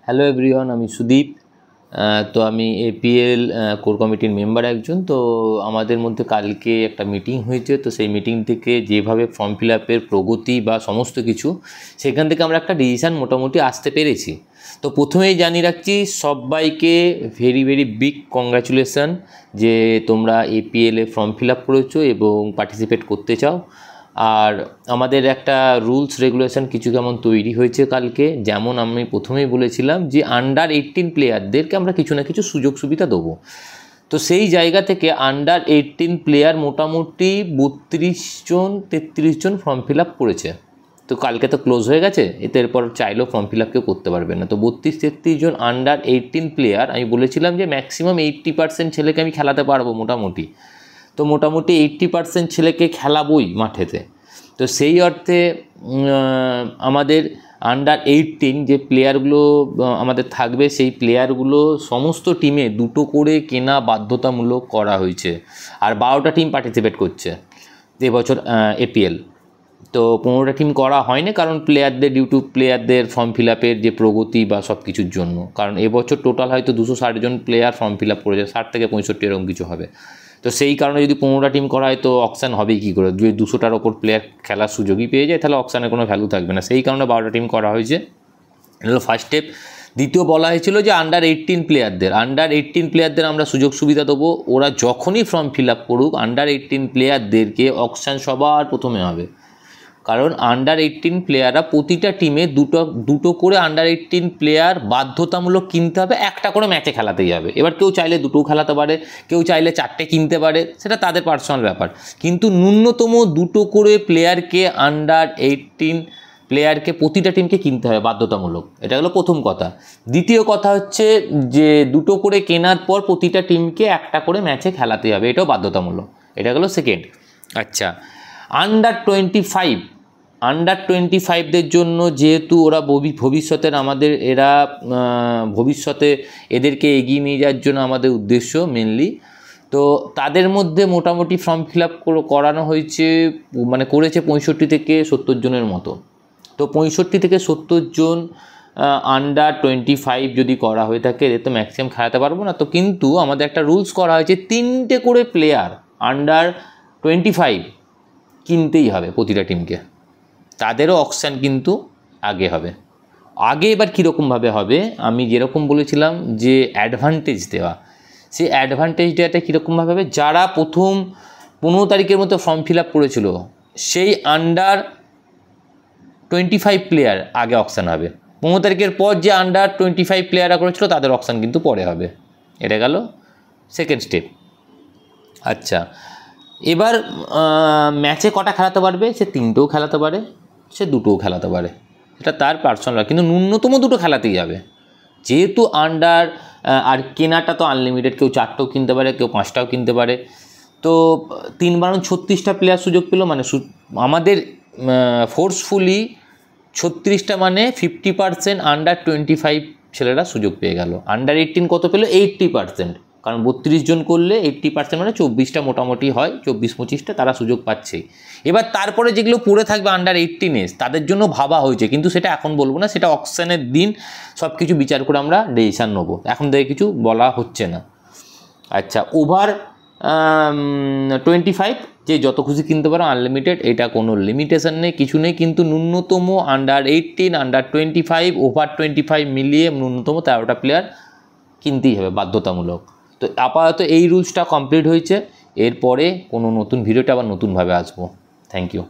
Hello everyone, আমি সুদীপ। তো আমি এপিএল কোর কমিটির মেম্বার একজন। তো আমাদের মধ্যে কালকে একটা মিটিং হয়েছে। তো সেই মিটিং থেকে যেভাবে ফর্ম ফিল আপের প্রগতি বা সমস্ত কিছু, সেখান থেকে আমরা একটা ডিসিশান মোটামুটি আসতে পেরেছি। তো প্রথমেই জানিয়ে রাখছি সবাইকে ভেরি ভেরি বিগ কংগ্রাচুলেশান যে তোমরা এপিএলে ফর্ম ফিল আপ করেছো এবং পার্টিসিপেট করতে চাও। আর আমাদের একটা রুলস রেগুলেশন কিছু কেমন তৈরি হয়েছে কালকে। যেমন আমি প্রথমেই বলেছিলাম যে আন্ডার 18 প্লেয়ারদেরকে আমরা কিছু না কিছু সুযোগ সুবিধা দেবো। তো সেই জায়গা থেকে আন্ডার 18 প্লেয়ার মোটামুটি 33 জন ফর্ম ফিল আপ করেছে। তো কালকে তো ক্লোজ হয়ে গেছে, এতে এরপর চাইলেও ফর্ম ফিল আপ কেউ করতে পারবে না। তো 32-33 জন আন্ডার 18 প্লেয়ার। আমি বলেছিলাম যে ম্যাক্সিমাম 80% ছেলেকে আমি খেলাতে পারবো মোটামুটি। তো মোটামুটি 80% ছেলেকে খেলাবই মাঠেতে। তো সেই অর্থে আমাদের আন্ডার 18 যে প্লেয়ারগুলো আমাদের থাকবে, সেই প্লেয়ারগুলো সমস্ত টিমে 2 করে কেনা বাধ্যতামূলক করা হয়েছে। আর 12টা টিম পার্টিসিপেট করছে এবছর এপিএল। তো 15টা টিম করা হয়নি, কারণ প্লেয়ারদের ডিউ টু প্লেয়ারদের ফর্ম ফিল আপের যে প্রগতি বা সব কিছুর জন্য। কারণ এবছর টোটাল হয়তো 260 জন প্লেয়ার ফর্ম ফিল আপ করেছে, 60 থেকে 65 এরকম কিছু হবে। তো সেই কারণে যদি 15টা টিম করা হয় তো অকশান হবেই কী করে? যদি 200টার ওপর প্লেয়ার খেলার সুযোগই পেয়ে যায় তাহলে অকশানের কোনো ভ্যালু থাকবে না। সেই কারণে 12টা টিম করা হয়েছে। এটা হলো ফার্স্ট স্টেপ। দ্বিতীয় বলা হয়েছিল যে আন্ডার 18 প্লেয়ারদের আমরা সুযোগ সুবিধা দেবো। ওরা যখনই ফর্ম ফিল আপ করুক, আন্ডার 18 প্লেয়ারদেরকে অকশান সবার প্রথমে হবে। কারণ আন্ডার 18 প্লেয়াররা প্রতিটা টিমে দুটো করে আন্ডার 18 প্লেয়ার বাধ্যতামূলক কিনতে হবে, একটা করে ম্যাচে খেলাতেই হবে। এবার কেউ চাইলে 2টোও খেলাতে পারে, কেউ চাইলে 4টে কিনতে পারে, সেটা তাদের পার্সোনাল ব্যাপার। কিন্তু ন্যূনতম 2টো করে প্লেয়ারকে আন্ডার 18 প্লেয়ারকে প্রতিটা টিমকে কিনতে হবে বাধ্যতামূলক। এটা হলো প্রথম কথা। দ্বিতীয় কথা হচ্ছে যে 2টো করে কেনার পর প্রতিটা টিমকে একটা করে ম্যাচে খেলাতেই হবে, এটাও বাধ্যতামূলক। এটা হলো সেকেন্ড। আচ্ছা, আন্ডার 25দের জন্য যেহেতু ওরা ভবিষ্যতের আমাদের ভবিষ্যতে এদেরকে এগিয়ে নিয়ে যাওয়ার জন্য আমাদের উদ্দেশ্য মেনলি। তো তাদের মধ্যে মোটামুটি ফর্ম ফিল আপ করানো হয়েছে, মানে করেছে 65 থেকে 70 জনের মতো। তো 65 থেকে 70 জন আন্ডার 25 যদি করা হয়ে থাকে, এদের তো ম্যাক্সিমাম খেলাতে পারবো না। তো কিন্তু আমাদের একটা রুলস করা হয়েছে, 3টে করে প্লেয়ার আন্ডার 25 কিনতেই হবে প্রতিটা টিমকে। তাদেরও অকশান কিন্তু আগে হবে। আগে এবার কীরকমভাবে হবে, আমি যেরকম বলেছিলাম যে অ্যাডভান্টেজ দেওয়া, সেই অ্যাডভান্টেজ দেওয়াটা কীরকমভাবে হবে, যারা প্রথম 15 তারিখের মতো ফর্ম ফিল আপ করেছিল সেই আন্ডার 25 প্লেয়ার আগে অকশান হবে। 15 তারিখের পর যে আন্ডার 25 প্লেয়াররা করেছিল তাদের অকশান কিন্তু পরে হবে। এটা গেল সেকেন্ড স্টেপ। আচ্ছা, এবার ম্যাচে কটা খেলাতে পারবে? সে 3টেও খেলাতে পারে, সে 2টোও খেলাতে পারে, এটা তার পার্সোনাল। কিন্তু ন্যূনতম 2টো খেলাতেই যাবে। যেহেতু আন্ডার আর কেনাটা তো আনলিমিটেড, কেউ 4টেও কিনতে পারে, কেউ 5টাও কিনতে পারে। তো 3×36টা প্লেয়ার সুযোগ পেল, মানে আমাদের ফোর্সফুলি 36টা মানে 50% আন্ডার 25 ছেলেরা সুযোগ পেয়ে গেল। আন্ডার 18 কত পেল? 80%। কারণ 32 জন করলে 80% মানে 24টা মোটামুটি হয়, 24-25টা তারা সুযোগ পাচ্ছেই। এবার তারপরে যেগুলো পড়ে থাকবে আন্ডার 18 তাদের জন্য ভাবা হয়েছে, কিন্তু সেটা এখন বলবো না, সেটা অকশানের দিন সব কিছু বিচার করে আমরা ডিসিশন নেবো। এখন থেকে কিছু বলা হচ্ছে না। আচ্ছা, ওভার 25 যে যত খুশি কিনতে পারো, আনলিমিটেড, এটা কোনো লিমিটেশন নেই, কিছু নেই। কিন্তু ন্যূনতম আন্ডার 18, আন্ডার 25, ওভার 25 মিলিয়ে ন্যূনতম 13টা প্লেয়ার কিনতেই হবে বাধ্যতামূলক। তো আপাতত এই রুলসটা কমপ্লিট হয়েছে। এরপরে কোনো নতুন ভিডিওটা আবার নতুনভাবে আসবো। Thank you.